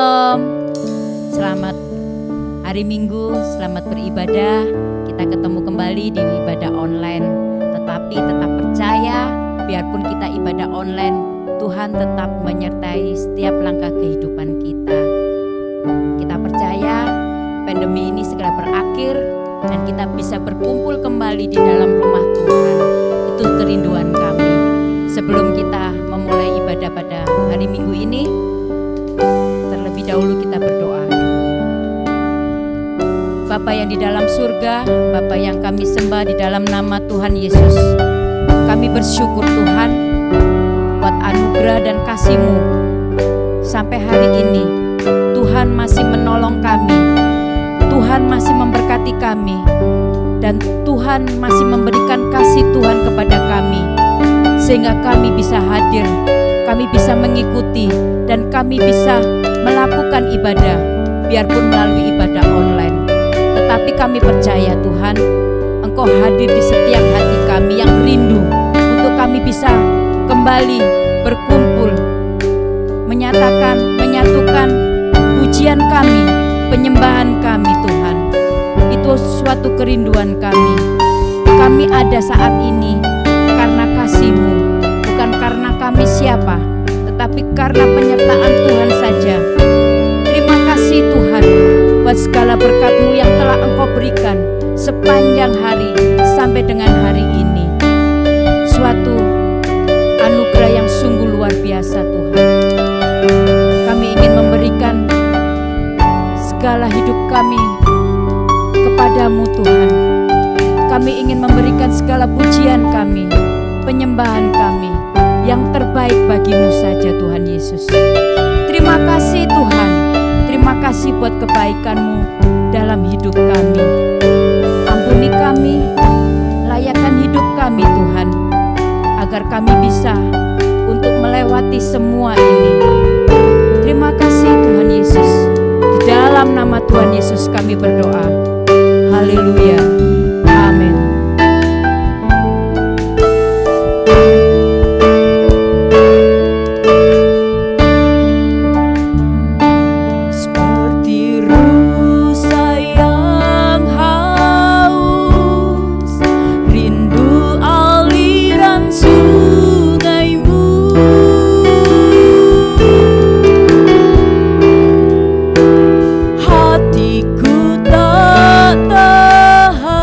Shalom, selamat hari Minggu, selamat beribadah. Kita ketemu kembali di ibadah online. Tetapi tetap percaya, biarpun kita ibadah online, Tuhan tetap menyertai setiap langkah kehidupan kita. Kita percaya pandemi ini segera berakhir dan kita bisa berkumpul kembali di dalam rumah Tuhan. Itu kerinduan kami. Sebelum kita memulai ibadah pada hari Minggu ini, terlebih dahulu kita berdoa. Bapa yang di dalam surga, Bapa yang kami sembah di dalam nama Tuhan Yesus, kami bersyukur Tuhan buat anugerah dan kasih-Mu. Sampai hari ini Tuhan masih menolong kami, Tuhan masih memberkati kami, dan Tuhan masih memberikan kasih Tuhan kepada kami, sehingga kami bisa hadir, kami bisa mengikuti, dan kami bisa melakukan ibadah, biarpun melalui ibadah online. Tetapi kami percaya Tuhan, Engkau hadir di setiap hati kami yang rindu untuk kami bisa kembali berkumpul, menyatukan pujian kami, penyembahan kami Tuhan. Itu suatu kerinduan kami. Kami ada saat ini karena kasih-Mu, bukan karena kami siapa, tetapi karena penyertaan Tuhan saja. Terima kasih Tuhan buat segala berkat-Mu yang telah Engkau berikan sepanjang hari sampai dengan hari ini. Suatu anugerah yang sungguh luar biasa Tuhan. Kami ingin memberikan segala hidup kami kepadamu Tuhan. Kami ingin memberikan segala pujian kami, penyembahan kami yang terbaik bagi-Mu saja Tuhan Yesus. Terima kasih Tuhan, terima kasih buat kebaikan-Mu dalam hidup kami. Ampuni kami, layakkan hidup kami Tuhan, agar kami bisa untuk melewati semua ini. Terima kasih Tuhan Yesus. Di dalam nama Tuhan Yesus kami berdoa. Haleluya. Amin. Hatiku tak tahan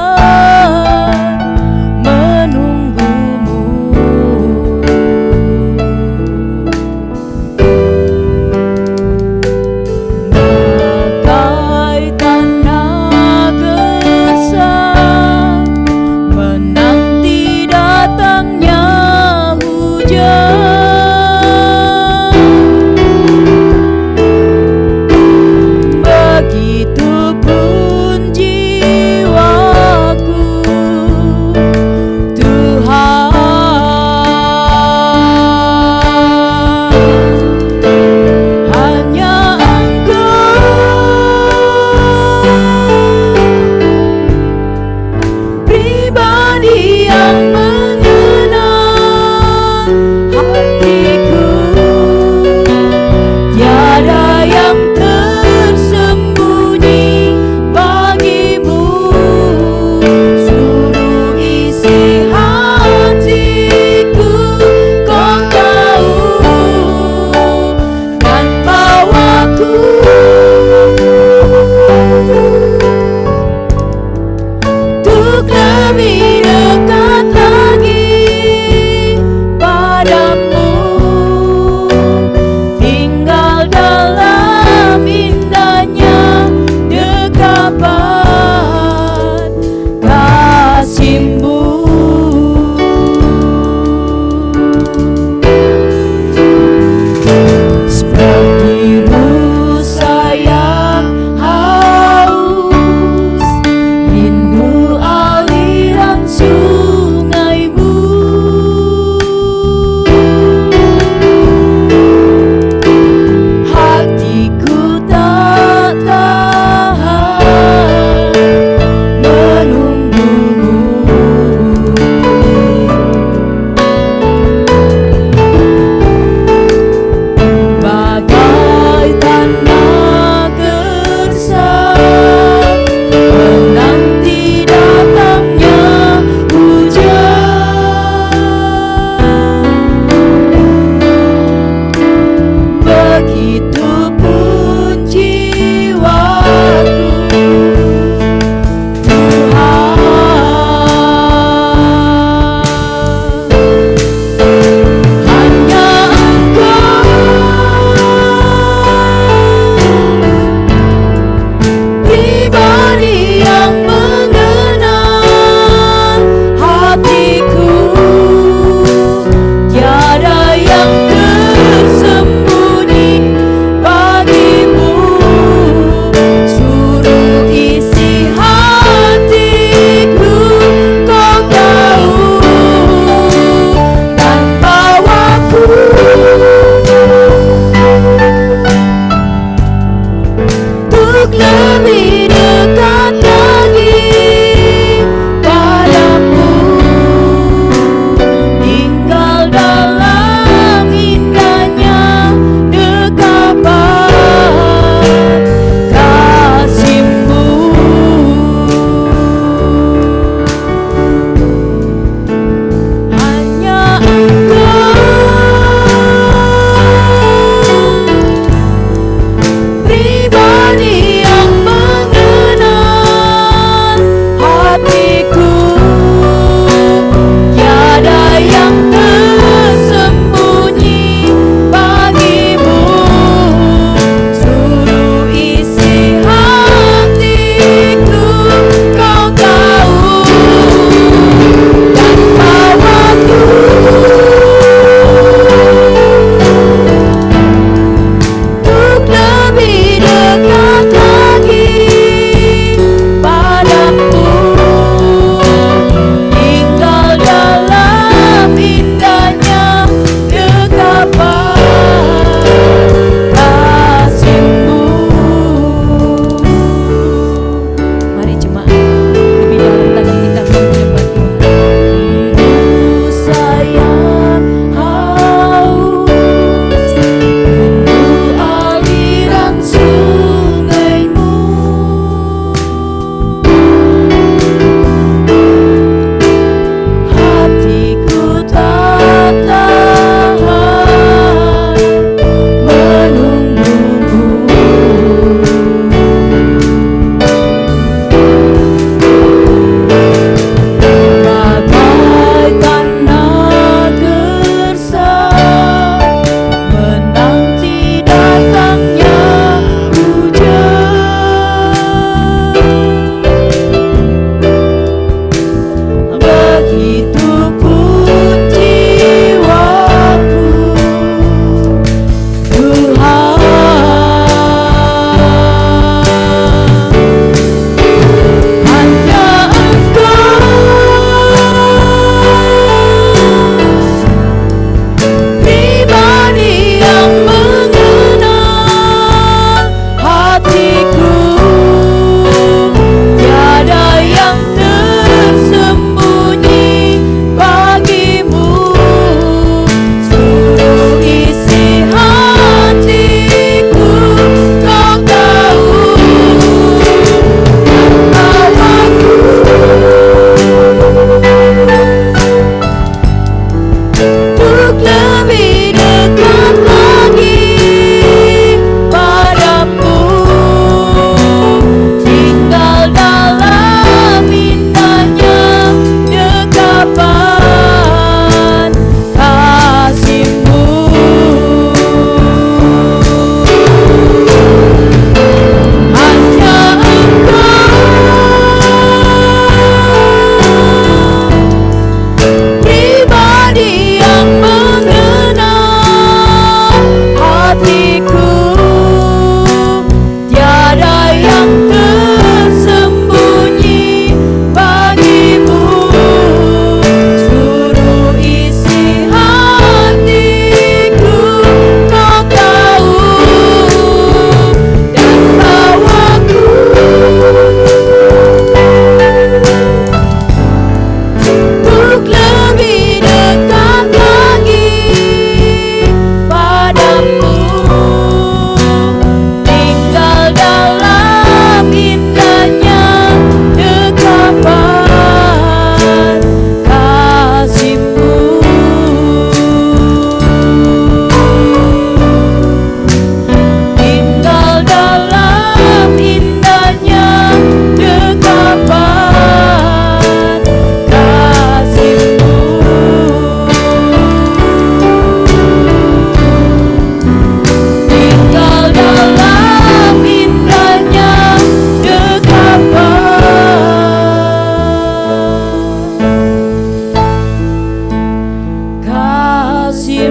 Kami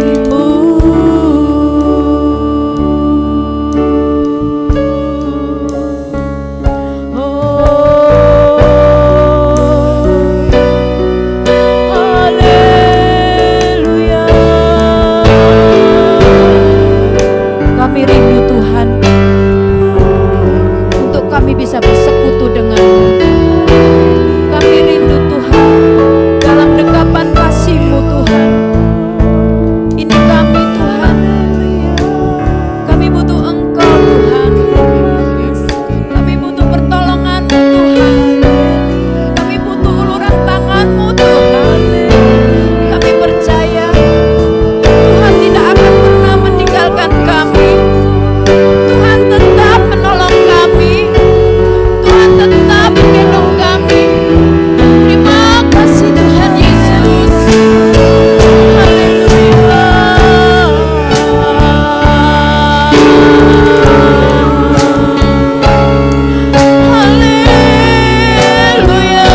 rindu Tuhan untuk kami bisa bersekutu denganmu. Kami rindu Tuhan dalam dekapan kasih-Mu Tuhan. Ini kami Tuhan, kami butuh Engkau Tuhan. Kami butuh pertolongan-Mu Tuhan. Kami butuh uluran tangan-Mu Tuhan. Kami percaya Tuhan tidak akan pernah meninggalkan kami. Tuhan tetap menolong kami. Tuhan tetap menggendong kami. Terima kasih Tuhan Yesus. Haleluya. Haleluya.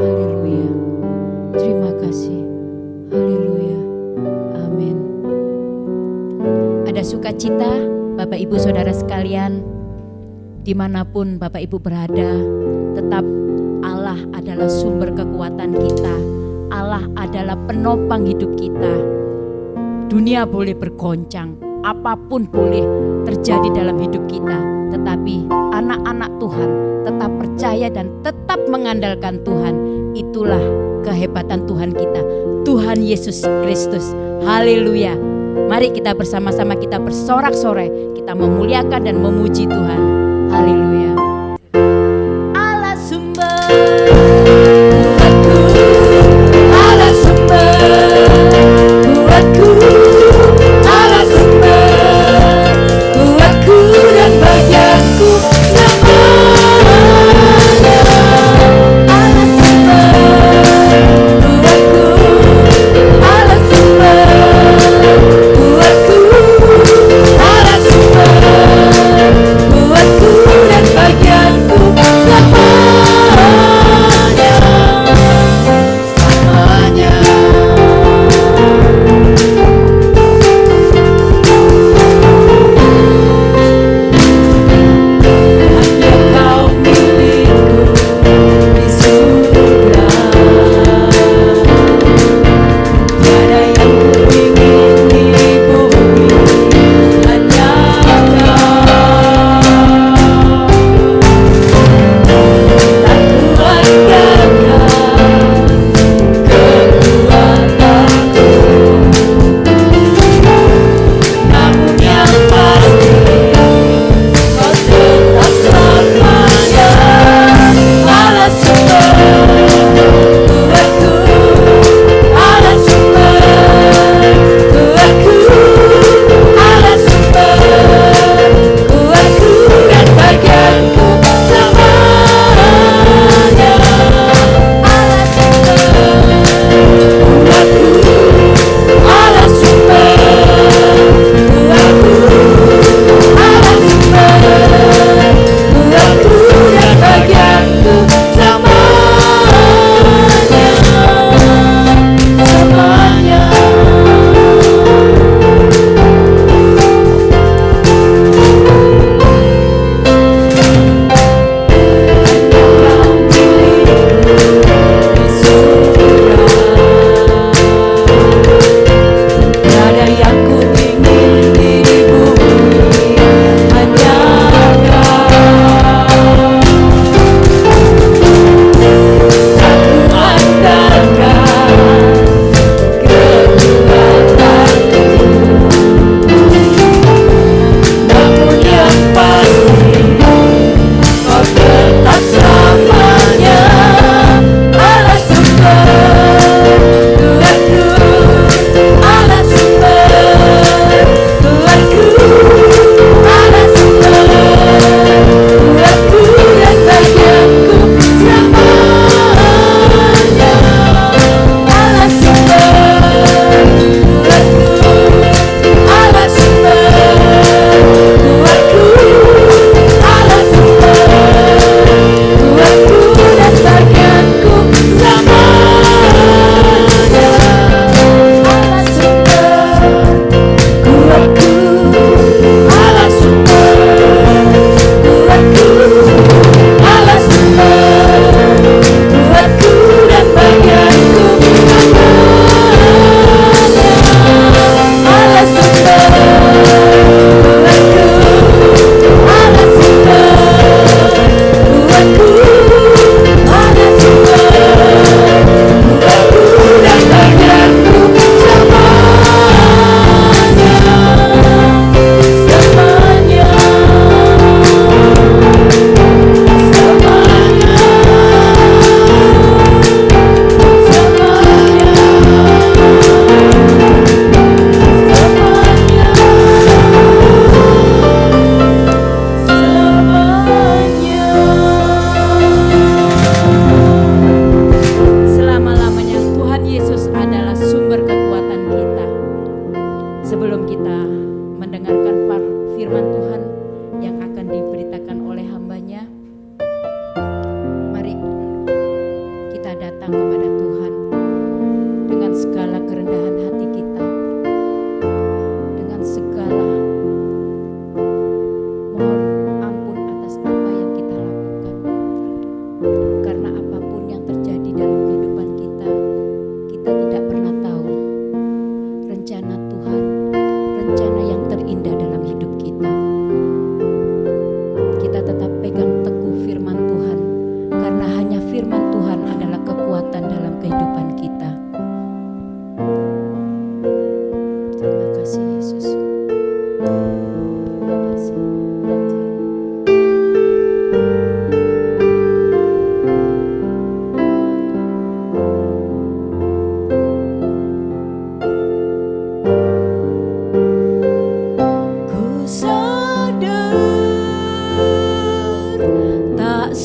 Haleluya. Terima kasih. Haleluya. Amin. Ada sukacita Bapak Ibu Saudara sekalian, dimanapun Bapak Ibu berada, tetap Allah adalah sumber kekuatan kita. Allah adalah penopang hidup kita. Dunia boleh bergoncang, apapun boleh terjadi dalam hidup kita, tetapi anak-anak Tuhan tetap percaya dan tetap mengandalkan Tuhan. Itulah kehebatan Tuhan kita, Tuhan Yesus Kristus. Haleluya. Mari kita bersama-sama kita bersorak-sorai, kita memuliakan dan memuji Tuhan. Haleluya. Allah sumber buatku, Allah sumber buatku, Allah sumber buatku dan bagianku semuanya. Allah sumber buatku, Allah sumber buatku, Allah sumber buatku dan bagianku semuanya, semuanya. Hanya kau milikku di surga, tiada yang ku ingin di bumi, hanya kau. Tak kuatkan kekuatanku, namun yang pasti kau tetap selamanya. Allah sumber buatku, Allah sumber buatku, Allah sumber buatku dan bagianku semuanya. Allah sumber buatku, Allah sumber buatku, Allah sumber buatku dan bagianku semuanya, semuanya. Tiada yang ku ingin di bumi, hanya kau. Tak kuandalkan kekuatanku, namun yang pasti kau tetap selamanya. Allah sumber buatku, Allah sumber buatku, Allah sumber buatku dan bagianku semuanya. Allah sumber buatku, Allah sumber buatku, Allah sumber buatku dan bagianku semuanya. Allah sumber buatku, Allah sumber buatku, Allah sumber buatku dan bagianku semuanya. Allah sumber buatku, Allah sumber buatku, Allah sumber buatku dan bagianku semuanya, semuanya, selama-lamanya Tuhan Yesus adalah sumber kekuatan kita. Sebelum kita mendengarkan firman Tuhan yang akan diberitakan oleh hamba-Nya, mari kita datang kepada Tuhan dengan segala kerendahan hati kita, dengan segala mohon ampun atas apa yang kita lakukan. Karena apapun yang terjadi dalam kehidupan kita, kita tidak pernah tahu rencana Tuhan, rencana yang terindah dalam hidup kita.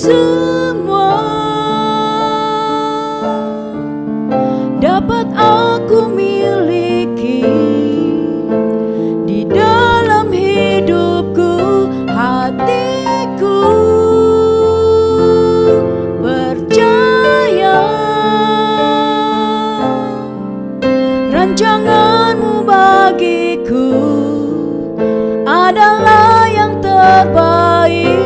semua dapat aku miliki di dalam hidupku, hatiku percaya rancanganmu bagiku adalah yang terbaik.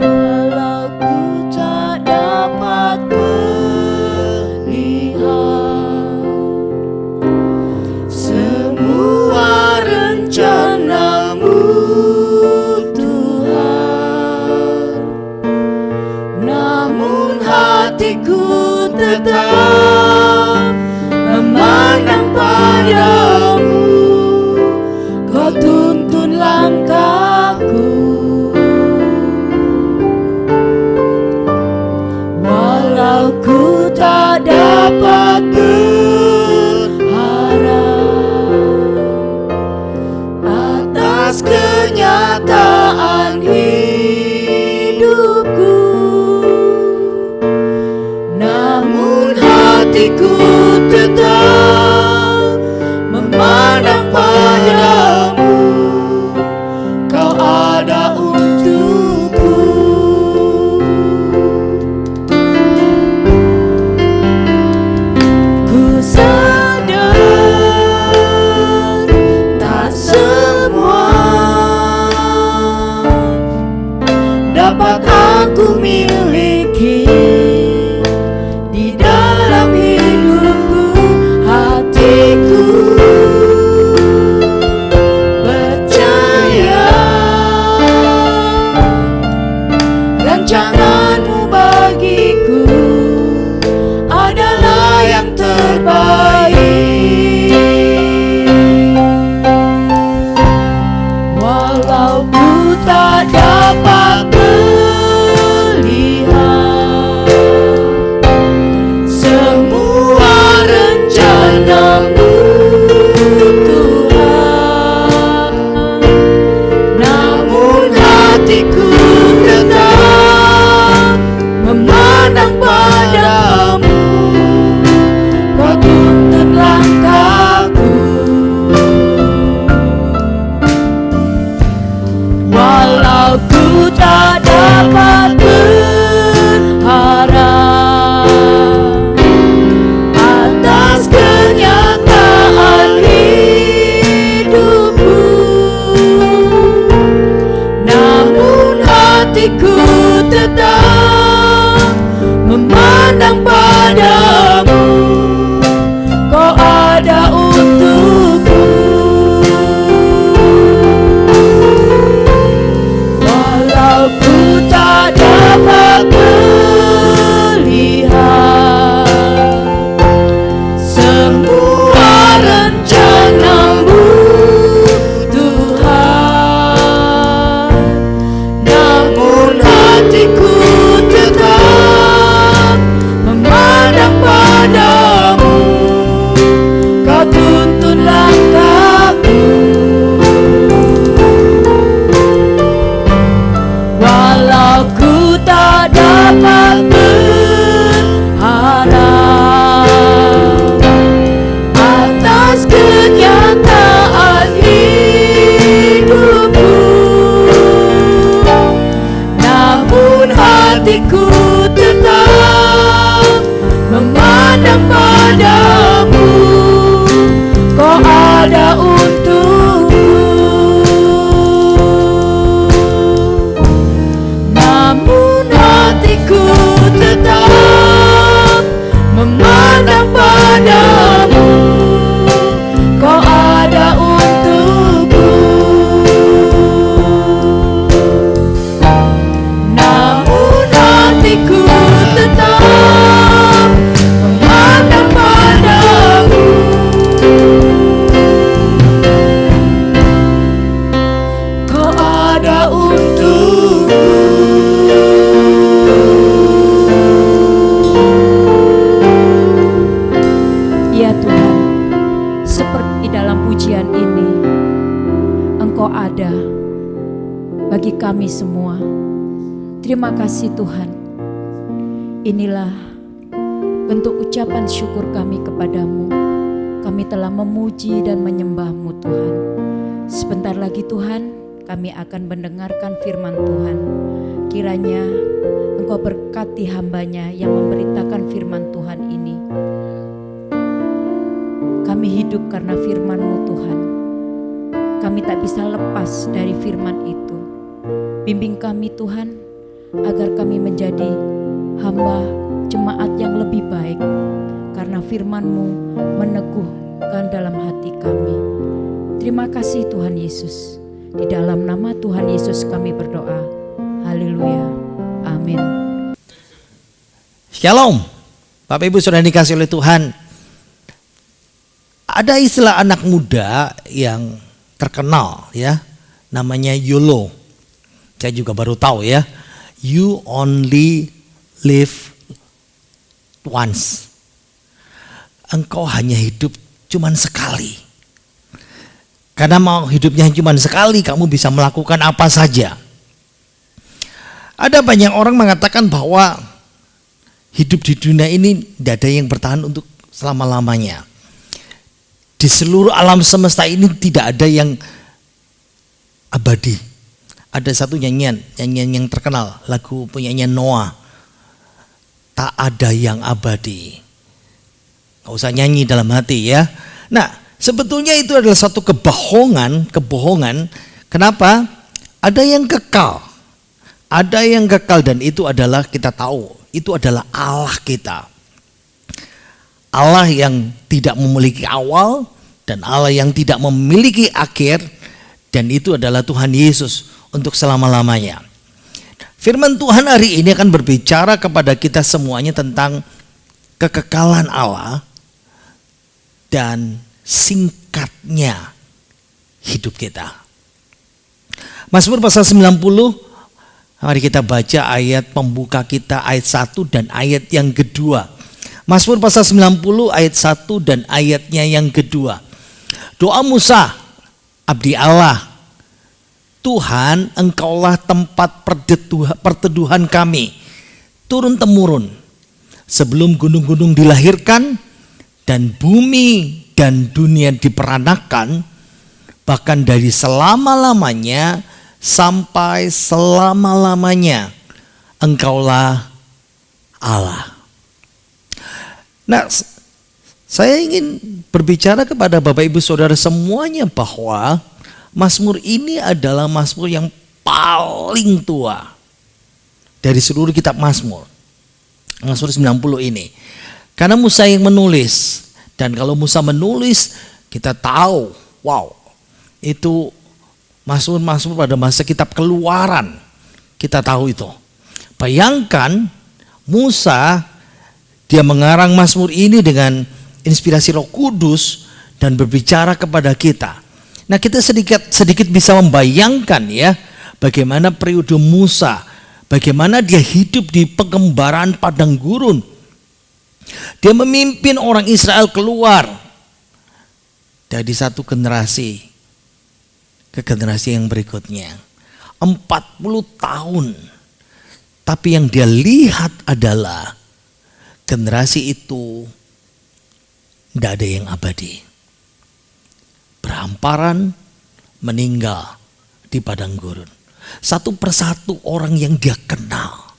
Walau ku tak dapat melihat semua rencanamu, Tuhan, namun hatiku tetap memandang padamu. Kau tuntun langkahku, walau ku tak dapat berharap atas kenyataan hidupku, namun hatiku tetap memandang padamu. Kau ada untukku. Ku sadar tak semua dapat aku miliki di dalam hidupku, hatiku percaya rancanganmu bagiku adalah yang terbaik. Walau ku tak dapat melihat semua rencanamu, Tuhan, namun hatiku tetap memandang padamu. Kau tuntun langkahku, walau ku tak dapat berharap atas kenyataan hidupku, namun hatiku tetap memandang padamu. Kau ada untukku, walau ku tak dapat melihat semua rencanamu, Tuhan, namun hatiku tetap memandang padamu. Kau tuntun langkahku, walau ku tak dapat berharap atas kenyataan hidupku, namun hatiku tetap memandang padamu. Kau ada untukku, namun hatiku tetap memandang padamu. Kau ada untukku, namun hatiku tetap memandang padamu. Kau ada untukku. Ya Tuhan, seperti dalam pujian ini, Engkau ada bagi kami semua. Terima kasih Tuhan. Inilah bentuk ucapan syukur kami kepadamu. Kami telah memuji dan menyembah-Mu Tuhan. Sebentar lagi Tuhan, kami akan mendengarkan firman Tuhan. Kiranya Engkau berkati hamba-Nya yang memberitakan firman Tuhan ini. Kami hidup karena firman-Mu Tuhan. Kami tak bisa lepas dari firman itu. Bimbing kami Tuhan, agar kami menjadi hamba jemaat yang lebih baik. Karena firman-Mu meneguhkan dalam hati kami. Terima kasih Tuhan Yesus. Di dalam nama Tuhan Yesus kami berdoa. Haleluya. Amin. Shalom. Bapak Ibu sudah dikasih oleh Tuhan. Ada istilah anak muda yang terkenal ya. Namanya YOLO. Saya juga baru tahu ya. You only live once. Engkau hanya hidup cuman sekali. Karena mau hidupnya cuma sekali, kamu bisa melakukan apa saja. Ada banyak orang mengatakan bahwa hidup di dunia ini tidak ada yang bertahan untuk selama-lamanya. Di seluruh alam semesta ini tidak ada yang abadi. Ada satu nyanyian yang terkenal, lagu penyanyian Noah. Tak ada yang abadi. Gak usah nyanyi dalam hati ya. Nah, sebetulnya itu adalah satu kebohongan. Kenapa? Ada yang kekal. Ada yang kekal dan itu adalah kita tahu. Itu adalah Allah kita. Allah yang tidak memiliki awal dan Allah yang tidak memiliki akhir. Dan itu adalah Tuhan Yesus untuk selama-lamanya. Firman Tuhan hari ini akan berbicara kepada kita semuanya tentang kekekalan Allah dan singkatnya hidup kita. Mazmur pasal 90, mari kita baca ayat pembuka kita ayat 1 dan ayat yang kedua. Mazmur pasal 90 ayat 1 dan ayatnya yang kedua. Doa Musa, abdi Allah. Tuhan, Engkaulah tempat perteduhan kami turun-temurun. Sebelum gunung-gunung dilahirkan dan bumi dan dunia diperanakan, bahkan dari selama-lamanya sampai selama-lamanya, Engkaulah Allah. Nah, saya ingin berbicara kepada Bapak Ibu Saudara semuanya bahwa Mazmur ini adalah Mazmur yang paling tua dari seluruh kitab Mazmur. Mazmur 90 ini. Karena Musa yang menulis. Dan kalau Musa menulis, kita tahu, wow, itu Mazmur-Mazmur pada masa kitab Keluaran. Kita tahu itu. Bayangkan Musa, dia mengarang Mazmur ini dengan inspirasi Roh Kudus dan berbicara kepada kita. Nah, kita sedikit bisa membayangkan ya, bagaimana periode Musa, bagaimana dia hidup di pengembaraan padang gurun. Dia memimpin orang Israel keluar dari satu generasi ke generasi yang berikutnya. 40 tahun. Tapi yang dia lihat adalah generasi itu tidak ada yang abadi. Berhamparan, meninggal di padang gurun. Satu persatu orang yang dia kenal.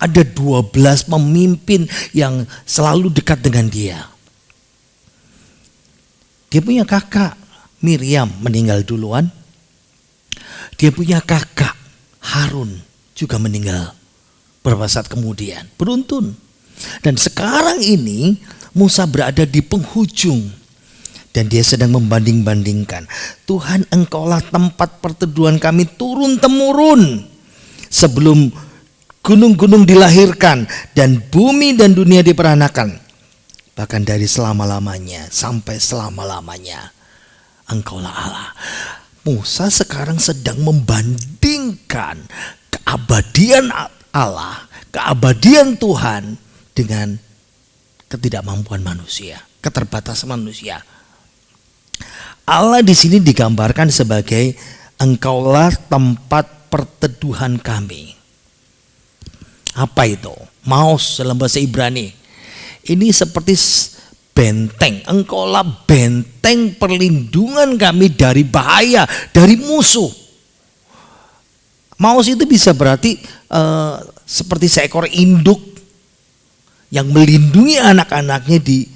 Ada 12 pemimpin yang selalu dekat dengan dia. Dia punya kakak Miriam meninggal duluan. Dia punya kakak Harun juga meninggal beberapa saat kemudian. Beruntun. Dan sekarang ini Musa berada di penghujung. Dan dia sedang membanding-bandingkan. Tuhan, Engkaulah tempat perteduhan kami turun-temurun. Sebelum gunung-gunung dilahirkan dan bumi dan dunia diperanakan. Bahkan dari selama-lamanya sampai selama-lamanya, Engkaulah Allah. Musa sekarang sedang membandingkan keabadian Allah, keabadian Tuhan dengan ketidakmampuan manusia, keterbatasan manusia. Allah di sini digambarkan sebagai Engkaulah tempat perteduhan kami. Apa itu? Maos dalam bahasa Ibrani. Ini seperti benteng. Engkaulah benteng perlindungan kami dari bahaya, dari musuh. Maos itu bisa berarti seperti seekor induk yang melindungi anak-anaknya di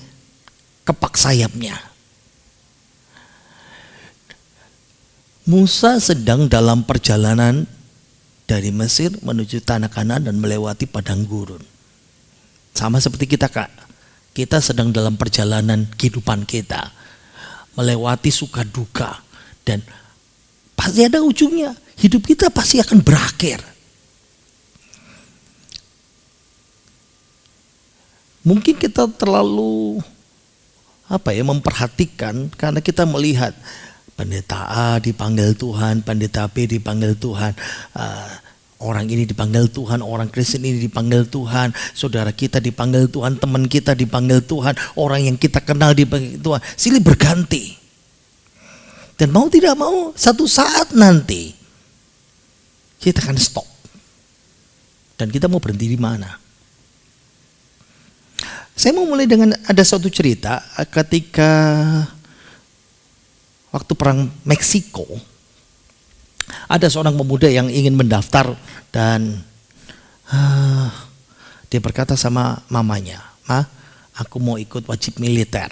kepak sayapnya. Musa sedang dalam perjalanan dari Mesir menuju tanah Kanaan dan melewati padang gurun. Sama seperti kita, Kak. Kita sedang dalam perjalanan kehidupan kita, melewati suka duka, dan pasti ada ujungnya. Hidup kita pasti akan berakhir. Mungkin kita terlalu memperhatikan karena kita melihat pendeta A dipanggil Tuhan, pendeta B dipanggil Tuhan, orang ini dipanggil Tuhan, orang Kristen ini dipanggil Tuhan, saudara kita dipanggil Tuhan, teman kita dipanggil Tuhan, orang yang kita kenal dipanggil Tuhan. Silih berganti. Dan mau tidak mau, satu saat nanti kita akan stop. Dan kita mau berhenti di mana? Saya mau mulai dengan ada suatu cerita ketika waktu perang Meksiko, ada seorang pemuda yang ingin mendaftar dan dia berkata sama mamanya, "Ma, aku mau ikut wajib militer."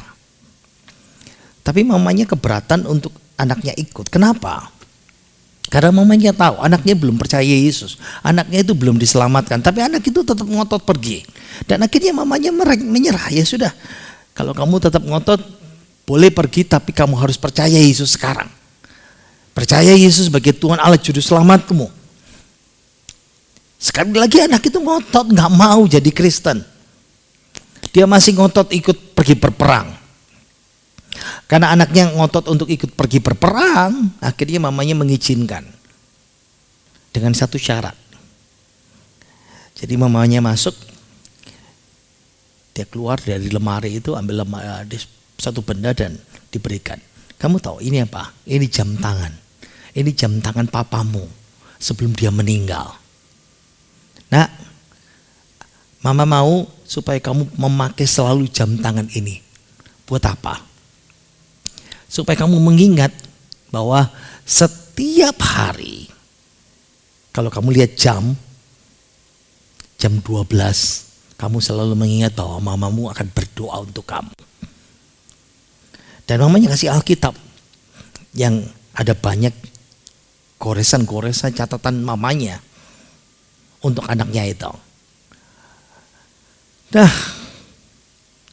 Tapi mamanya keberatan untuk anaknya ikut. Kenapa? Karena mamanya tahu anaknya belum percaya Yesus, anaknya itu belum diselamatkan, tapi anak itu tetap ngotot pergi. Dan akhirnya mamanya menyerah, ya sudah, kalau kamu tetap ngotot, boleh pergi, tapi kamu harus percaya Yesus sekarang. Percaya Yesus sebagai Tuhan Allah Juru Selamatmu. Sekali lagi anak itu ngotot, gak mau jadi Kristen. Dia masih ngotot ikut pergi berperang. Karena anaknya ngotot untuk ikut pergi berperang, akhirnya mamanya mengizinkan. Dengan satu syarat. Jadi mamanya masuk, dia keluar dari lemari itu, ambil satu benda dan diberikan. Kamu tahu ini apa? Ini jam tangan. Ini jam tangan papamu sebelum dia meninggal. Nah, mama mau supaya kamu memakai selalu jam tangan ini. Buat apa? Supaya kamu mengingat bahwa setiap hari kalau kamu lihat jam 12, kamu selalu mengingat bahwa mamamu akan berdoa untuk kamu. Dan mamanya kasih Alkitab yang ada banyak goresan-goresan catatan mamanya untuk anaknya itu. Nah,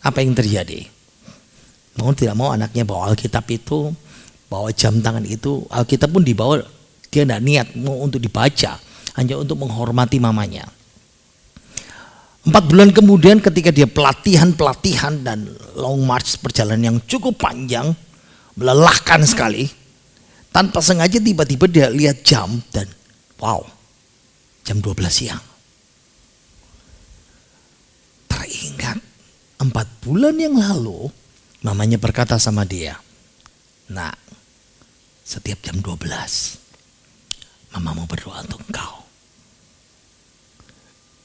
apa yang terjadi? Mau tidak mau anaknya bawa Alkitab itu, bawa jam tangan itu, Alkitab pun dibawa, dia tidak niat mau untuk dibaca, hanya untuk menghormati mamanya. 4 bulan kemudian ketika dia pelatihan dan long march, perjalanan yang cukup panjang, melelahkan sekali, tanpa sengaja tiba-tiba dia lihat jam dan wow, jam 12 siang. Teringat 4 bulan yang lalu, mamanya berkata sama dia, "Nak, setiap jam 12, mama mau berdoa untuk engkau."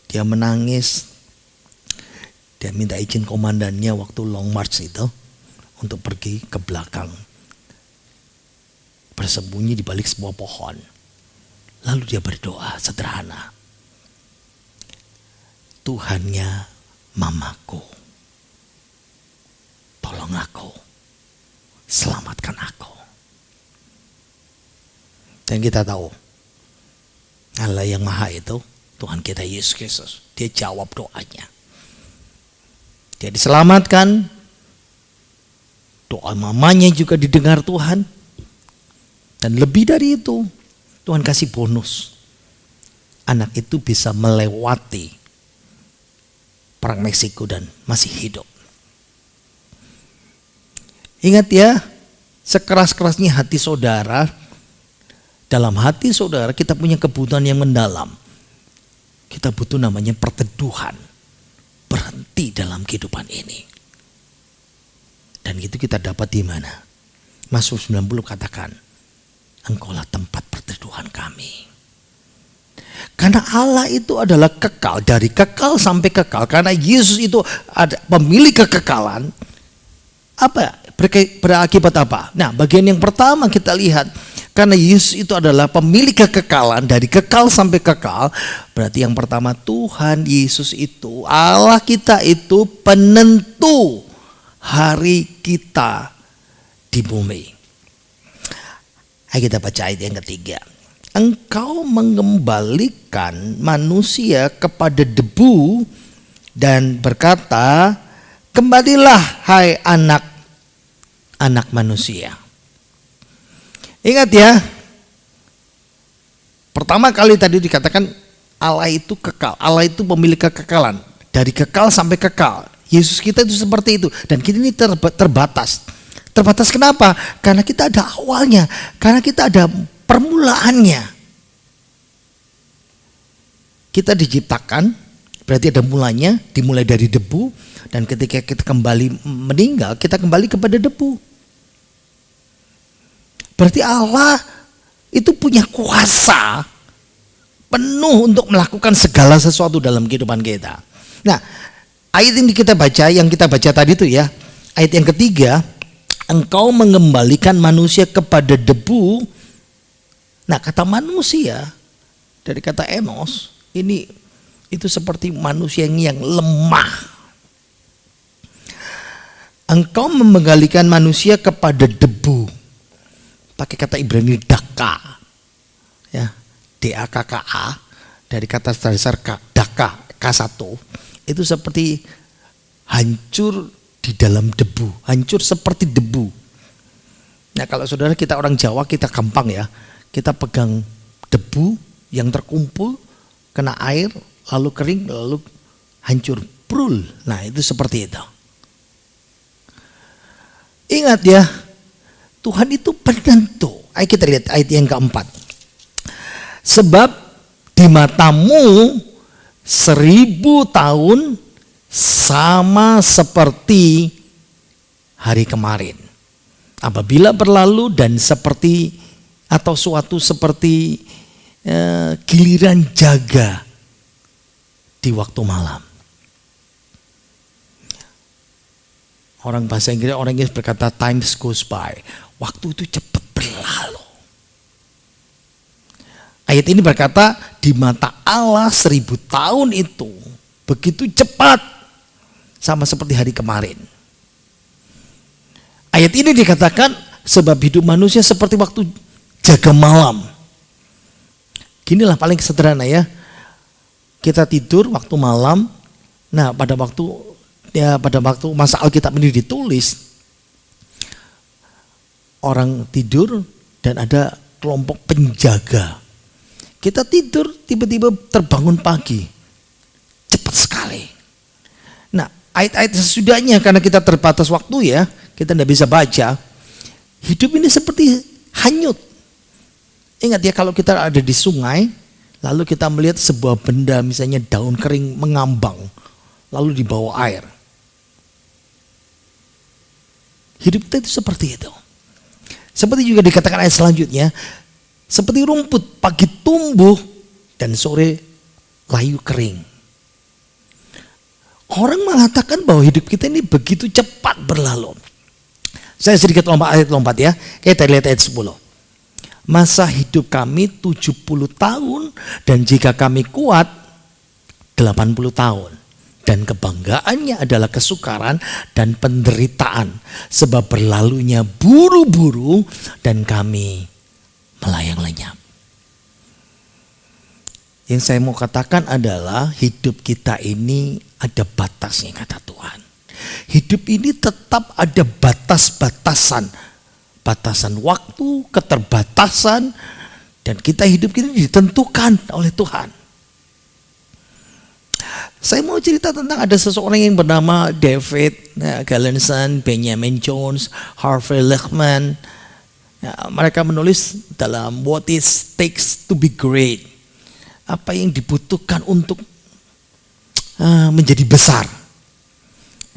Dia menangis. Dia minta izin komandannya waktu long march itu untuk pergi ke belakang, bersembunyi di balik sebuah pohon. Lalu dia berdoa sederhana, "Tuhannya mamaku, tolong aku, selamatkan aku." Dan kita tahu Allah yang maha itu, Tuhan kita Yesus Kristus, dia jawab doanya. Dia diselamatkan, doa mamanya juga didengar Tuhan. Dan lebih dari itu, Tuhan kasih bonus. Anak itu bisa melewati perang Meksiko dan masih hidup. Ingat ya, sekeras-kerasnya hati saudara, dalam hati saudara kita punya kebutuhan yang mendalam. Kita butuh namanya perteduhan. Berhenti dalam kehidupan ini. Dan itu kita dapat di mana? Mazmur 90 katakan, "Engkaulah tempat perteduhan kami." Karena Allah itu adalah kekal, dari kekal sampai kekal. Karena Yesus itu ada pemilik kekekalan. Apa? Berakibat apa? Nah, bagian yang pertama kita lihat, karena Yesus itu adalah pemilik kekekalan, dari kekal sampai kekal. Berarti yang pertama, Tuhan Yesus itu, Allah kita itu penentu hari kita di bumi. Ayo kita baca ayat yang ketiga. Engkau mengembalikan manusia kepada debu dan berkata, kembalilah hai anak manusia. Ingat ya, pertama kali tadi dikatakan Allah itu kekal, Allah itu pemilik kekekalan, dari kekal sampai kekal. Yesus kita itu seperti itu, dan kita ini terbatas. Terbatas kenapa? Karena kita ada awalnya, karena kita ada permulaannya. Kita diciptakan, berarti ada mulanya, dimulai dari debu, dan ketika kita kembali meninggal, kita kembali kepada debu. Berarti Allah itu punya kuasa penuh untuk melakukan segala sesuatu dalam kehidupan kita. Nah, ayat yang kita baca tadi itu ya, ayat yang ketiga, engkau mengembalikan manusia kepada debu. Nah, kata manusia dari kata enos ini itu seperti manusia yang lemah. Engkau mengembalikan manusia kepada debu. Pakai kata Ibrani daka. Ya, D-A-K-K-A dari kata dasar daka K1 itu seperti hancur di dalam debu, hancur seperti debu. Nah, kalau saudara kita orang Jawa kita gampang ya. Kita pegang debu yang terkumpul, kena air, lalu kering, lalu hancur, brul. Nah, itu seperti itu. Ingat ya, Tuhan itu penentu. Ayo kita lihat ayat yang keempat. Sebab di matamu 1000 tahun sama seperti hari kemarin. Apabila berlalu dan seperti atau suatu seperti giliran jaga di waktu malam. Orang bahasa Inggris, orang Inggris berkata time goes by. Waktu itu cepat berlalu. Ayat ini berkata di mata Allah 1000 tahun itu begitu cepat sama seperti hari kemarin. Ayat ini dikatakan sebab hidup manusia seperti waktu jaga malam. Ginilah paling sederhana ya. Kita tidur waktu malam. Nah, pada waktu masa Alkitab ini ditulis, orang tidur dan ada kelompok penjaga. Kita tidur, tiba-tiba terbangun pagi. Cepat sekali. Nah, ayat-ayat sesudahnya karena kita terbatas waktu ya, kita tidak bisa baca. Hidup ini seperti hanyut. Ingat ya, kalau kita ada di sungai, lalu kita melihat sebuah benda, misalnya daun kering mengambang, lalu di bawah air. Hidup kita itu seperti itu. Seperti juga dikatakan ayat selanjutnya, seperti rumput pagi tumbuh dan sore layu kering. Orang mengatakan bahwa hidup kita ini begitu cepat berlalu. Saya sedikit lompat ya. Kita lihat ayat 10. Masa hidup kami 70 tahun dan jika kami kuat 80 tahun. Dan kebanggaannya adalah kesukaran dan penderitaan sebab berlalunya buru-buru dan kami melayang lenyap. Yang saya mau katakan adalah hidup kita ini ada batasnya kata Tuhan. Hidup ini tetap ada batas-batasan. Batasan waktu, keterbatasan, dan kita hidup ini ditentukan oleh Tuhan. Saya mau cerita tentang ada seseorang yang bernama David Gallenson, Benjamin Jones, Harvey Lechman. Ya, mereka menulis dalam What It Takes to Be Great. Apa yang dibutuhkan untuk menjadi besar.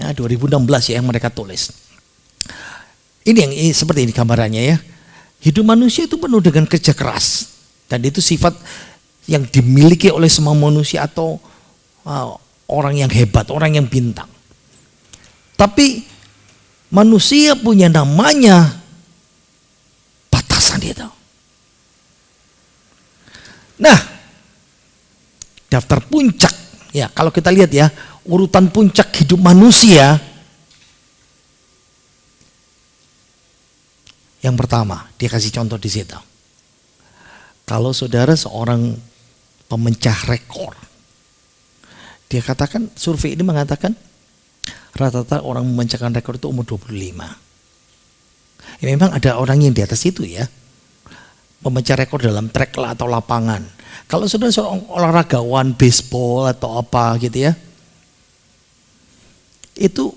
Ya, 2016 ya yang mereka tulis. Ini yang seperti ini gambarannya ya. Hidup manusia itu penuh dengan kerja keras. Dan itu sifat yang dimiliki oleh semua manusia atau orang yang hebat, orang yang bintang. Tapi manusia punya namanya batasan itu. Nah, daftar puncak, ya kalau kita lihat ya, urutan puncak hidup manusia. Yang pertama, dia kasih contoh di situ. Kalau saudara seorang pemecah rekor, dia katakan, survei ini mengatakan rata-rata orang memecahkan rekor itu umur 25. Ya, memang ada orang yang di atas itu ya, pemecah rekor dalam trek lah atau lapangan. Kalau saudara seorang olahragawan baseball atau apa gitu ya, itu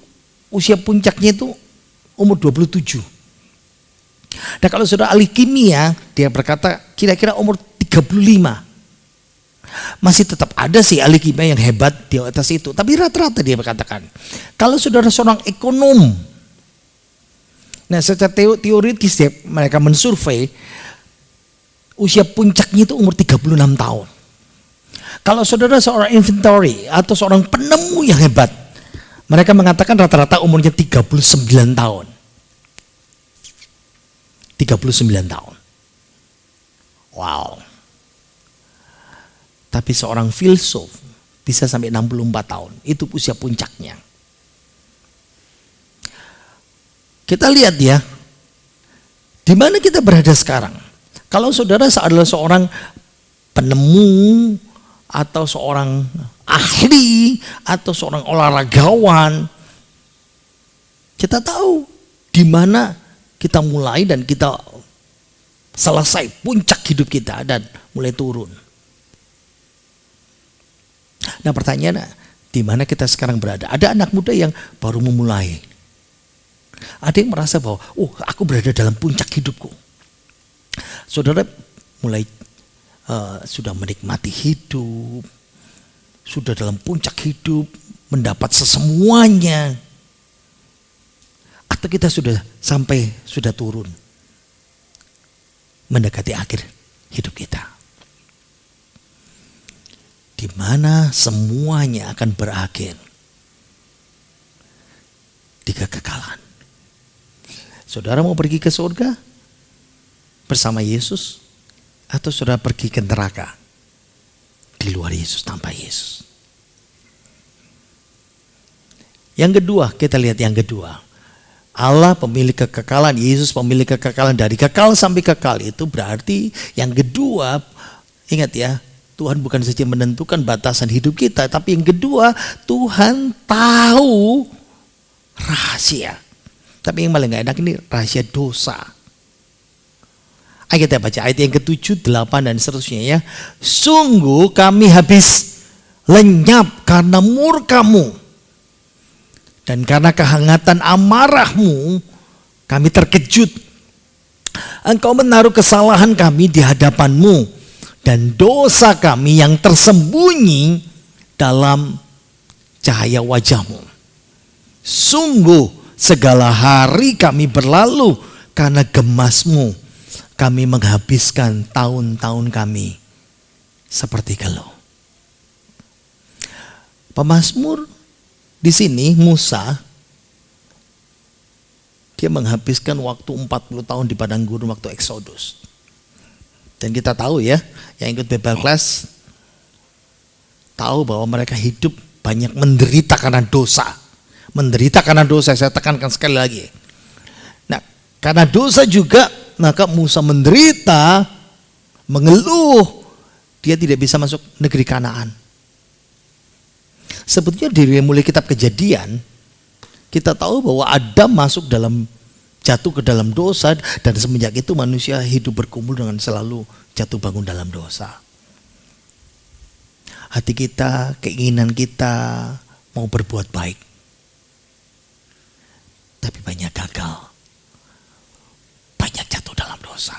usia puncaknya itu umur 27. Nah kalau saudara ahli kimia, dia berkata kira-kira umur 35. Masih tetap ada sih ahli kimia yang hebat di atas itu. Tapi rata-rata dia berkatakan, kalau saudara seorang ekonom, nah secara teoritis mereka mensurvei, usia puncaknya itu umur 36 tahun. Kalau saudara seorang inventory atau seorang penemu yang hebat, mereka mengatakan rata-rata umurnya 39 tahun. 39 tahun. Wow. Tapi seorang filsuf bisa sampai 64 tahun. Itu usia puncaknya. Kita lihat ya, di mana kita berada sekarang. Kalau saudara adalah seorang penemu atau seorang ahli atau seorang olahragawan, kita tahu di mana kita mulai dan kita selesai puncak hidup kita dan mulai turun. Nah pertanyaannya, di mana kita sekarang berada? Ada anak muda yang baru memulai. Ada yang merasa bahwa, aku berada dalam puncak hidupku. Saudara mulai sudah menikmati hidup, sudah dalam puncak hidup, mendapat sesemuanya. Atau kita sudah turun, mendekati akhir hidup kita, di mana semuanya akan berakhir di kekekalan. Saudara mau pergi ke surga bersama Yesus, atau saudara pergi ke neraka di luar Yesus, tanpa Yesus? Yang kedua, kita lihat yang kedua. Allah pemilik kekekalan, Yesus pemilik kekekalan, dari kekal sampai kekal. Itu berarti yang kedua, ingat ya, Tuhan bukan saja menentukan batasan hidup kita, tapi yang kedua, Tuhan tahu rahasia. Tapi yang paling gak enak ini rahasia dosa. Ayo kita baca ayat yang ke-7, 8 dan seterusnya ya. Sungguh kami habis lenyap karena murka-Mu, dan karena kehangatan amarah-Mu kami terkejut. Engkau menaruh kesalahan kami di hadapan-Mu, dan dosa kami yang tersembunyi dalam cahaya wajah-Mu. Sungguh segala hari kami berlalu karena gemas-Mu. Kami menghabiskan tahun-tahun kami seperti keluh. Pemazmur di sini, Musa, dia menghabiskan waktu 40 tahun di padang gurun waktu Exodus. Dan kita tahu ya, yang ikut Bible Class tahu bahwa mereka hidup banyak menderita karena dosa. Menderita karena dosa, saya tekankan sekali lagi. Nah, karena dosa juga, maka Musa menderita, mengeluh, dia tidak bisa masuk negeri Kanaan. Sebetulnya dari mulai kitab Kejadian, kita tahu bahwa Adam jatuh ke dalam dosa, dan semenjak itu manusia hidup berkumpul dengan selalu jatuh bangun dalam dosa. Hati kita, keinginan kita mau berbuat baik, tapi banyak gagal, banyak jatuh dalam dosa.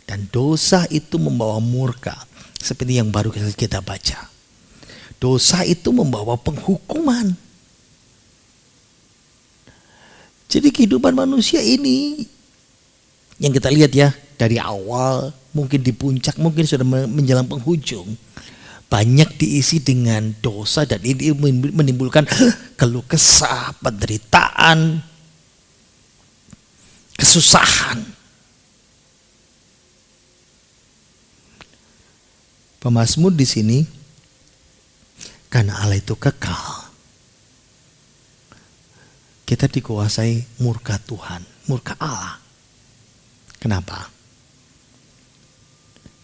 Dan dosa itu membawa murka, seperti yang baru kita baca. Dosa itu membawa penghukuman. Jadi kehidupan manusia ini yang kita lihat ya dari awal, mungkin di puncak, mungkin sudah menjelang penghujung, banyak diisi dengan dosa dan ini menimbulkan keluh kesah, penderitaan, kesusahan. Pemazmur di sini, karena Allah itu kekal, kita dikuasai murka Tuhan, murka Allah. Kenapa?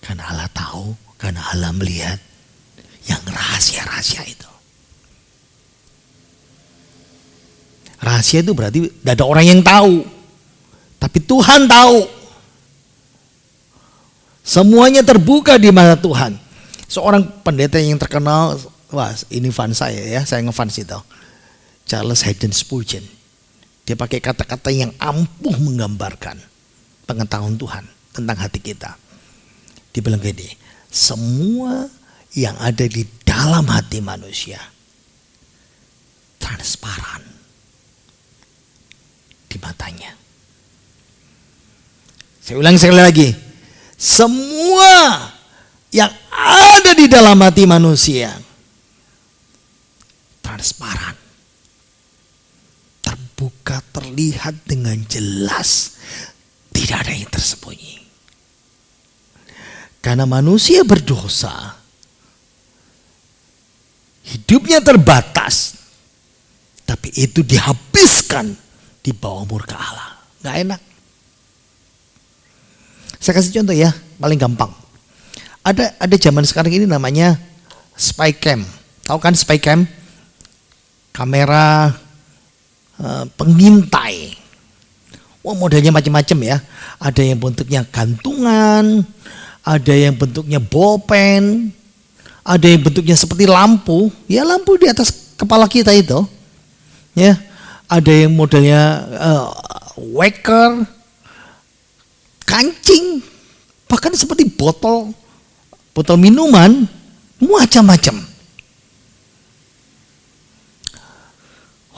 Karena Allah tahu, karena Allah melihat yang rahasia-rahasia itu. Rahasia itu berarti tidak ada orang yang tahu, tapi Tuhan tahu. Semuanya terbuka di mata Tuhan. Seorang pendeta yang terkenal, wah ini fans saya ngefans itu, Charles Haddon Spurgeon. Dia pakai kata-kata yang ampuh menggambarkan pengetahuan Tuhan tentang hati kita. Dia bilang gini, semua yang ada di dalam hati manusia transparan di matanya. Saya ulang sekali lagi, semua yang ada di dalam hati manusia transparan, terbuka, terlihat dengan jelas, tidak ada yang tersembunyi. Karena manusia berdosa, hidupnya terbatas, tapi itu dihabiskan di bawah murka Allah. Gak enak. Saya kasih contoh ya, paling gampang. Ada zaman sekarang ini namanya spy cam. Tahu kan spy cam? Kamera pengintai. Wah, modelnya macam-macam ya. Ada yang bentuknya gantungan, ada yang bentuknya bolpen, ada yang bentuknya seperti lampu. Ya, lampu di atas kepala kita itu. Ya, ada yang modelnya waker, kancing, bahkan seperti botol minuman, macam-macam.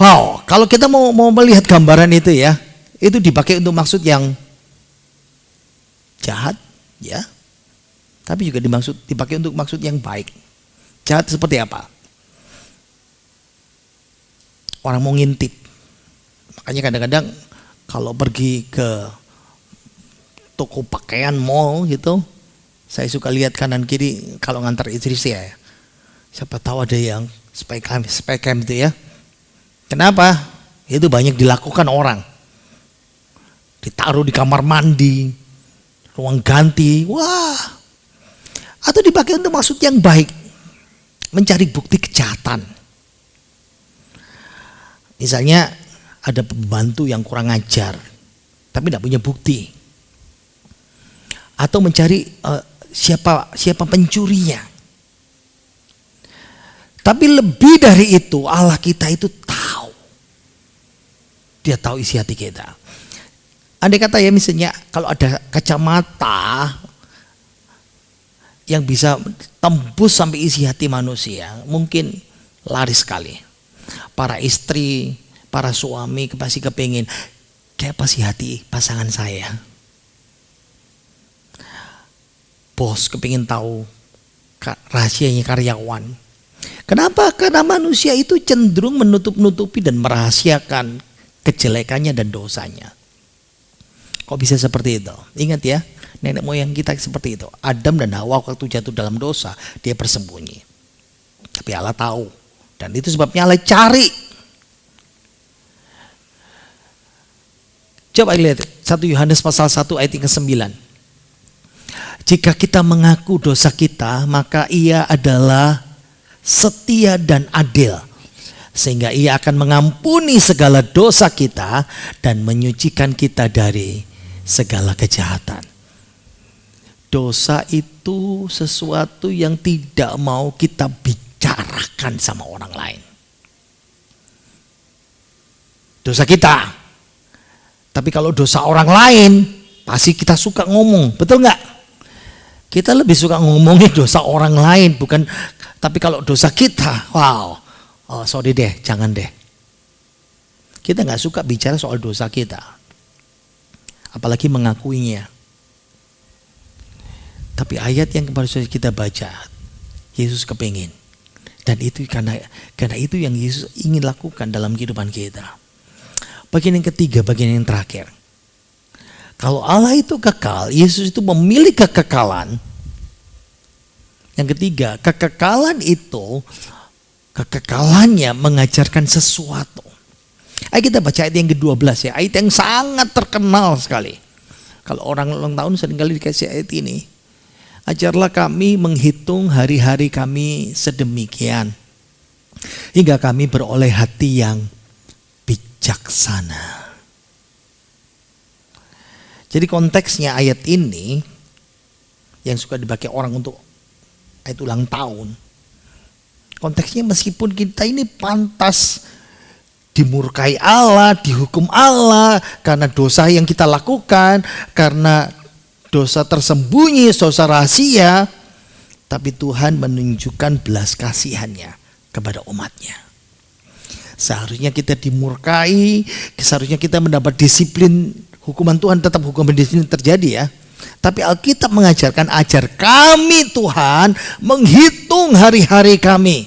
Wow, kalau kita mau melihat gambaran itu ya, itu dipakai untuk maksud yang jahat, ya. Tapi juga dipakai untuk maksud yang baik. Jahat seperti apa? Orang mau ngintip. Makanya kadang-kadang kalau pergi ke toko pakaian mall gitu, saya suka lihat kanan kiri kalau ngantar istri saya. Siapa tahu ada yang spy cam itu ya. Kenapa? Itu banyak dilakukan orang. Ditaruh di kamar mandi, ruang ganti, wah. Atau dipakai untuk maksud yang baik, mencari bukti kejahatan. Misalnya ada pembantu yang kurang ajar, tapi tidak punya bukti. Atau mencari siapa pencurinya. Tapi lebih dari itu, Allah kita itu tahu. Dia tahu isi hati kita. Andai kata ya misalnya kalau ada kacamata yang bisa tembus sampai isi hati manusia, mungkin laris sekali. Para istri, para suami pasti kepingin kayak apa sih hati pasangan saya. Bos kepingin tahu rahasianya karyawan. Kenapa? Karena manusia itu cenderung menutup-nutupi dan merahasiakan kejelekannya dan dosanya. Kok bisa seperti itu? Ingat ya, nenek moyang kita seperti itu. Adam dan Hawa waktu jatuh dalam dosa, dia bersembunyi. Tapi Allah tahu. Dan itu sebabnya Allah cari. Coba lihat 1 Yohanes pasal 1 ayat yang ke-9. Jika kita mengaku dosa kita, maka Ia adalah setia dan adil, sehingga Ia akan mengampuni segala dosa kita dan menyucikan kita dari segala kejahatan. Dosa itu sesuatu yang tidak mau kita bicarakan sama orang lain. Dosa kita. Tapi kalau dosa orang lain, pasti kita suka ngomong, betul nggak? Kita lebih suka ngomongin dosa orang lain, bukan. Tapi kalau dosa kita, wow, oh sorry deh, jangan deh. Kita nggak suka bicara soal dosa kita, apalagi mengakuinya. Tapi ayat yang baru saja kita baca, Yesus kepingin. Dan itu karena itu yang Yesus ingin lakukan dalam kehidupan kita. Bagian yang ketiga, bagian yang terakhir. Kalau Allah itu kekal, Yesus itu memilih kekekalan. Yang ketiga, kekekalannya mengajarkan sesuatu. Ayo kita baca ayat yang ke-12 ya. Ayat yang sangat terkenal sekali. Kalau orang ulang tahun seringkali dikasih ayat ini. Ajarlah kami menghitung hari-hari kami sedemikian, hingga kami beroleh hati yang bijaksana. Jadi konteksnya ayat ini yang suka dipakai orang untuk ayat ulang tahun. Konteksnya meskipun kita ini pantas dimurkai Allah, dihukum Allah karena dosa yang kita lakukan, karena dosa tersembunyi, dosa rahasia, tapi Tuhan menunjukkan belas kasihannya kepada umatnya. Seharusnya kita dimurkai, seharusnya kita mendapat disiplin, hukuman Tuhan tetap hukuman disiplin terjadi ya. Tapi Alkitab mengajarkan, ajar kami Tuhan menghitung hari-hari kami,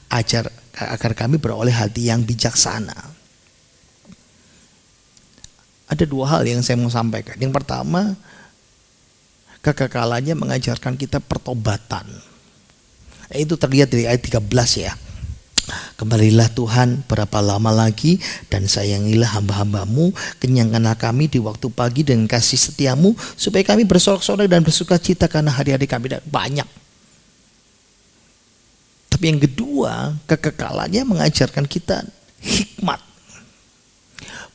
agar kami beroleh hati yang bijaksana. Ada dua hal yang saya mau sampaikan. Yang pertama, kekekalannya mengajarkan kita pertobatan. Itu terlihat dari ayat 13 ya. Kembalilah Tuhan berapa lama lagi, dan sayangilah hamba-hambamu, kenyangkanlah kami di waktu pagi dengan kasih setiamu, supaya kami bersorak-sorai dan bersuka cita karena hari-hari kami banyak. Tapi yang kedua, kekekalannya mengajarkan kita hikmat,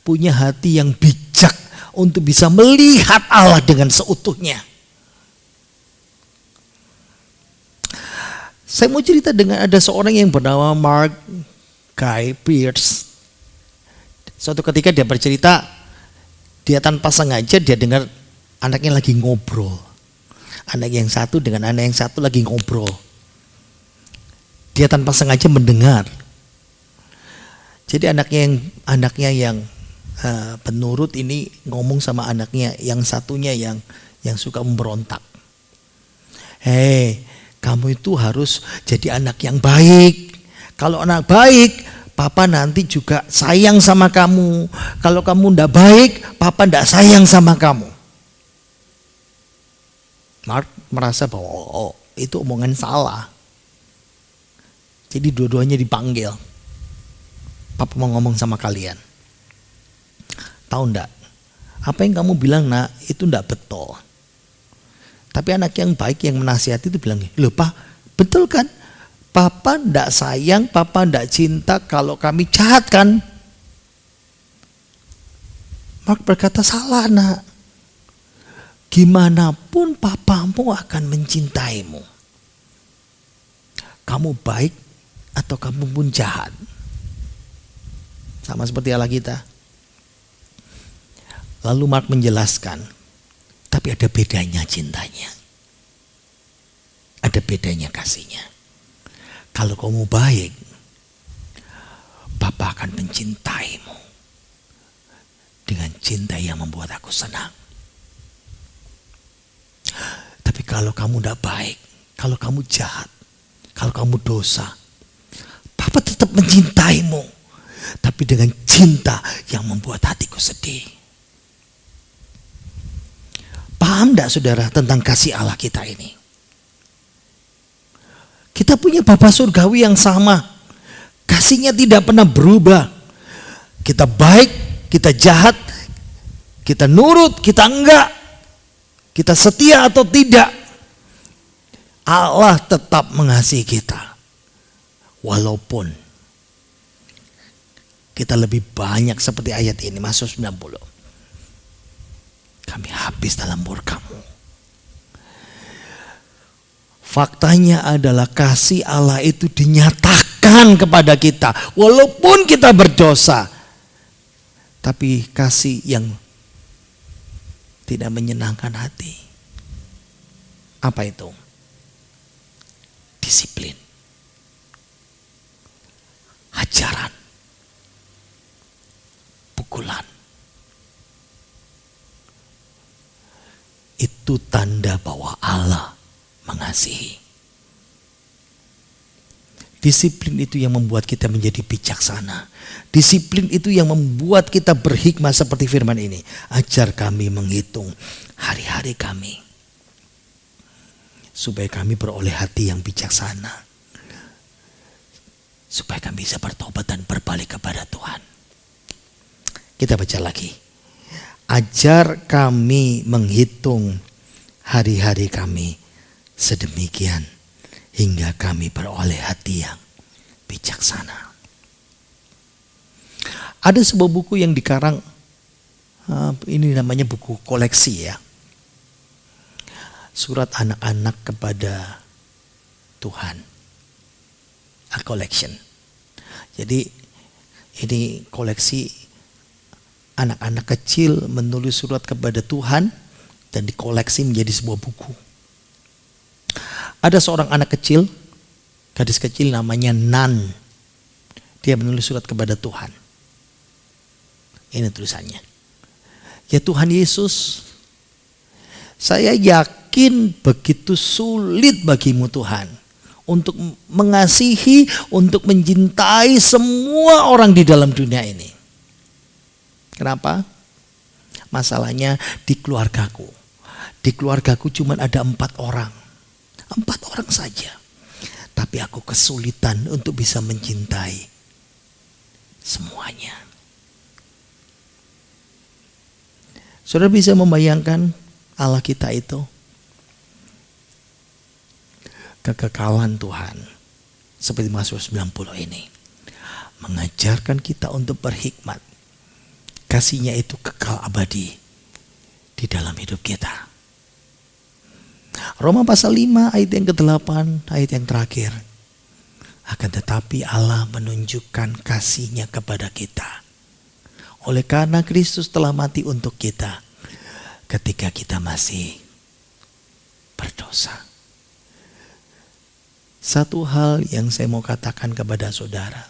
punya hati yang bijak untuk bisa melihat Allah dengan seutuhnya. Saya mau cerita dengan ada seorang yang bernama Mark Guy Pierce. Suatu ketika dia bercerita, dia tanpa sengaja dia dengar anaknya lagi ngobrol. Anak yang satu dengan anak yang satu lagi ngobrol. Dia tanpa sengaja mendengar. Jadi anaknya yang penurut ini ngomong sama anaknya yang satunya yang suka memberontak. Hei, kamu itu harus jadi anak yang baik. Kalau anak baik, papa nanti juga sayang sama kamu. Kalau kamu ndak baik, papa ndak sayang sama kamu. Mark merasa bahwa itu omongan salah. Jadi dua-duanya dipanggil. Papa mau ngomong sama kalian. Tahu ndak? Apa yang kamu bilang nak, itu ndak betul. Tapi anak yang baik yang menasihati itu bilang, loh Pak, betul kan? Papa ndak sayang, papa ndak cinta kalau kami jahat kan? Mark berkata, salah nak. Gimana pun papamu akan mencintaimu. Kamu baik atau kamu pun jahat. Sama seperti Allah kita. Lalu Mark menjelaskan, tapi ada bedanya cintanya. Ada bedanya kasihnya. Kalau kamu baik, Papa akan mencintaimu dengan cinta yang membuat aku senang. Tapi kalau kamu tidak baik, kalau kamu jahat, kalau kamu dosa, Papa tetap mencintaimu, tapi dengan cinta yang membuat hatiku sedih. Paham tidak saudara tentang kasih Allah kita ini? Kita punya Bapa surgawi yang sama. Kasihnya tidak pernah berubah. Kita baik, kita jahat, kita nurut, kita enggak, kita setia atau tidak, Allah tetap mengasihi kita. Walaupun kita lebih banyak seperti ayat ini, Mazmur 90. Kami habis dalam murka-Mu. Faktanya adalah kasih Allah itu dinyatakan kepada kita. Walaupun kita berdosa. Tapi kasih yang tidak menyenangkan hati. Apa itu? Disiplin. Ajaran. Pukulan. Itu tanda bahwa Allah mengasihi. Disiplin itu yang membuat kita menjadi bijaksana. Disiplin itu yang membuat kita berhikmat seperti firman ini. Ajar kami menghitung hari-hari kami, supaya kami beroleh hati yang bijaksana, supaya kami bisa bertobat dan berbalik kepada Tuhan. Kita baca lagi. Ajar kami menghitung hari-hari kami sedemikian hingga kami beroleh hati yang bijaksana. Ada sebuah buku yang dikarang, ini namanya buku koleksi ya. Surat anak-anak kepada Tuhan. A collection. Jadi ini koleksi anak-anak kecil menulis surat kepada Tuhan dan dikoleksi menjadi sebuah buku. Ada seorang anak kecil, gadis kecil namanya Nan. Dia menulis surat kepada Tuhan. Ini tulisannya. Ya Tuhan Yesus, saya yakin begitu sulit bagimu Tuhan untuk mengasihi, untuk mencintai semua orang di dalam dunia ini. Kenapa? Masalahnya di keluargaku. Di keluargaku cuma ada 4 orang. 4 orang saja. Tapi aku kesulitan untuk bisa mencintai semuanya. Saudara bisa membayangkan Allah kita itu? Kekekalan Tuhan. Seperti Mazmur 90 ini. Mengajarkan kita untuk berhikmat. Kasihnya itu kekal abadi di dalam hidup kita. Roma pasal 5 ayat yang ke-8, ayat yang terakhir. Akan tetapi Allah menunjukkan kasih-Nya kepada kita. Oleh karena Kristus telah mati untuk kita ketika kita masih berdosa. Satu hal yang saya mau katakan kepada saudara.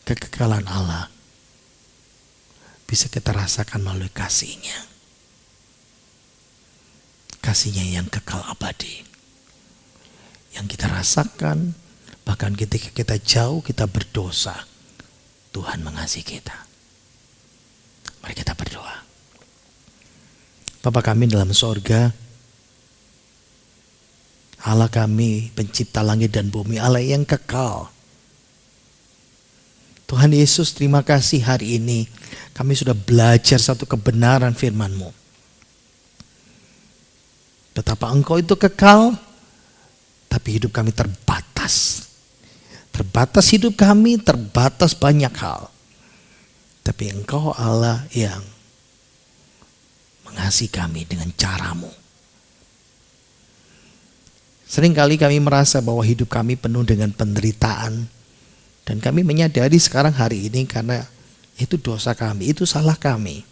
Kekekalan Allah bisa kita rasakan melalui kasih-Nya. Kasih-Nya yang kekal abadi. Yang kita rasakan bahkan ketika kita jauh, kita berdosa, Tuhan mengasihi kita. Mari kita berdoa. Bapa kami dalam sorga, Allah kami pencipta langit dan bumi, Allah yang kekal. Tuhan Yesus, terima kasih hari ini kami sudah belajar satu kebenaran firman-Mu. Betapa Engkau itu kekal, tapi hidup kami terbatas. Terbatas hidup kami, terbatas banyak hal. Tapi Engkau Allah yang mengasihi kami dengan cara-Mu. Seringkali kami merasa bahwa hidup kami penuh dengan penderitaan. Dan kami menyadari sekarang hari ini karena itu dosa kami, itu salah kami.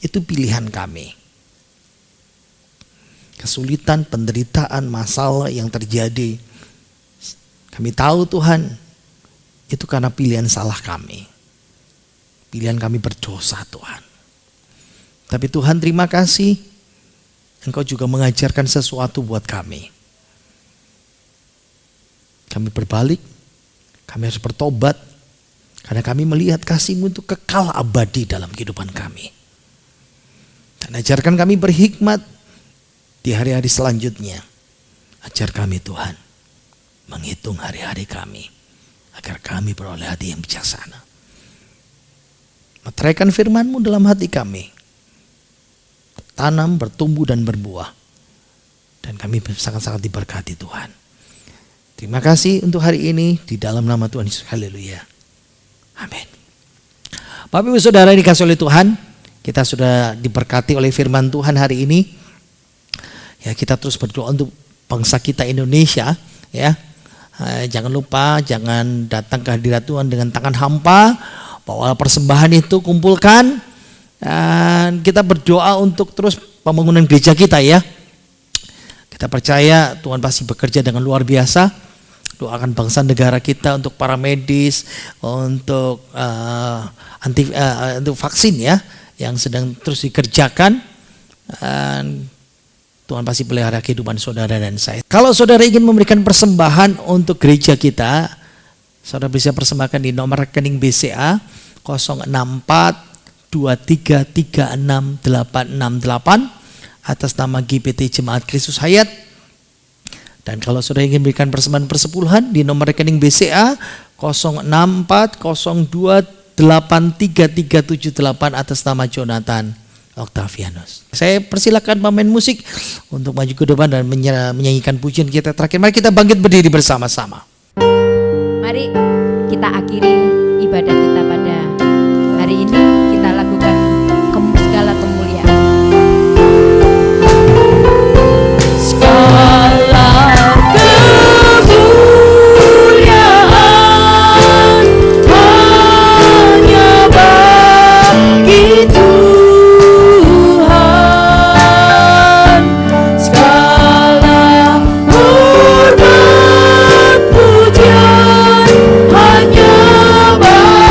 Itu pilihan kami. Kesulitan, penderitaan, masalah yang terjadi. Kami tahu Tuhan, itu karena pilihan salah kami. Pilihan kami berdosa Tuhan. Tapi Tuhan terima kasih, Engkau juga mengajarkan sesuatu buat kami. Kami berbalik, kami harus bertobat, karena kami melihat kasih-Mu itu kekal abadi dalam kehidupan kami. Dan ajarkan kami berhikmat di hari-hari selanjutnya. Ajar kami Tuhan menghitung hari-hari kami agar kami beroleh hati yang bijaksana. Meteraikan firman-Mu dalam hati kami. Tanam, bertumbuh dan berbuah. Dan kami sangat-sangat diberkati Tuhan. Terima kasih untuk hari ini di dalam nama Tuhan Yesus. Haleluya. Amin. Bapak Ibu Saudara dikasih oleh Tuhan, kita sudah diberkati oleh firman Tuhan hari ini. Ya, kita terus berdoa untuk bangsa kita Indonesia, ya. Jangan lupa, jangan datang ke hadirat Tuhan dengan tangan hampa. Bawa persembahan itu, kumpulkan. Dan kita berdoa untuk terus pembangunan gereja kita, ya. Kita percaya Tuhan pasti bekerja dengan luar biasa. Doakan bangsa negara kita untuk para medis, untuk untuk vaksin ya, yang sedang terus dikerjakan. Tuhan pasti pelihara kehidupan saudara dan saya. Kalau saudara ingin memberikan persembahan untuk gereja kita, saudara bisa persembahkan di nomor rekening BCA 06423368868 atas nama GPT Jemaat Kristus Hayat. Dan kalau saudara ingin memberikan persembahan persepuluhan di nomor rekening BCA 06402833378 atas nama Jonathan Octavianus. Saya persilakan pemain musik untuk maju ke depan dan menyanyikan pujian kita terakhir. Mari kita bangkit berdiri bersama-sama. Mari kita akhiri ibadah kita pada hari ini. Kita lakukan segala kemuliaan. Segala kemuliaan hanya bagi Tuhan. Segala hormat pujian hanya bagi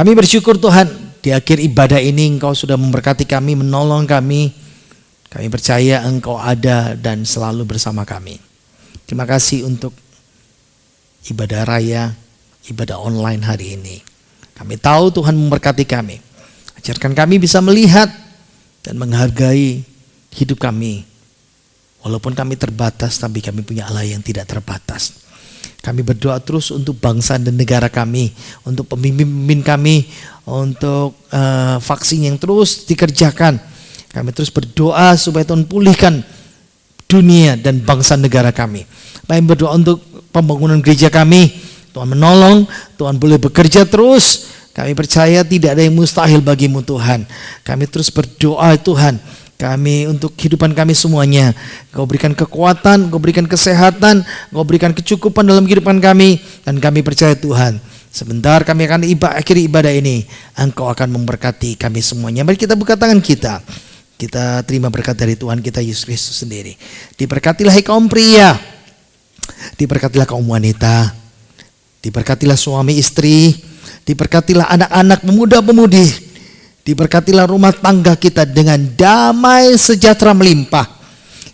Kami bersyukur Tuhan, di akhir ibadah ini Engkau sudah memberkati kami, menolong kami. Kami percaya Engkau ada dan selalu bersama kami. Terima kasih untuk ibadah raya, ibadah online hari ini. Kami tahu Tuhan memberkati kami. Ajarkan kami bisa melihat dan menghargai hidup kami. Walaupun kami terbatas, tapi kami punya Allah yang tidak terbatas. Kami berdoa terus untuk bangsa dan negara kami, untuk pemimpin kami, untuk vaksin yang terus dikerjakan. Kami terus berdoa supaya Tuhan pulihkan dunia dan bangsa negara kami. Kami berdoa untuk pembangunan gereja kami. Tuhan menolong, Tuhan boleh bekerja terus. Kami percaya tidak ada yang mustahil bagimu Tuhan. Kami terus berdoa Tuhan. Kami untuk kehidupan kami semuanya. Engkau berikan kekuatan, Engkau berikan kesehatan, Engkau berikan kecukupan dalam kehidupan kami. Dan kami percaya Tuhan, sebentar kami akan akhiri ibadah ini. Engkau akan memberkati kami semuanya. Mari kita buka tangan kita. Kita terima berkat dari Tuhan kita Yesus Kristus sendiri. Diberkatilah hai kaum pria, diberkatilah kaum wanita, diberkatilah suami istri, diberkatilah anak-anak pemuda-pemudi, diberkatilah rumah tangga kita dengan damai sejahtera melimpah.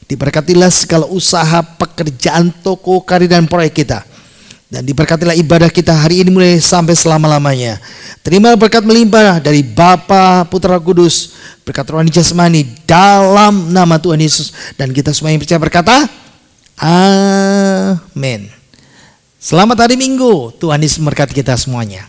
Diberkatilah segala usaha, pekerjaan, toko, karir dan proyek kita. Dan diberkatilah ibadah kita hari ini mulai sampai selama-lamanya. Terima berkat melimpah dari Bapa, Putra, Kudus, berkat rohani jasmani dalam nama Tuhan Yesus. Dan kita semua yang percaya berkata, amin. Selamat hari Minggu. Tuhan Yesus memberkati kita semuanya.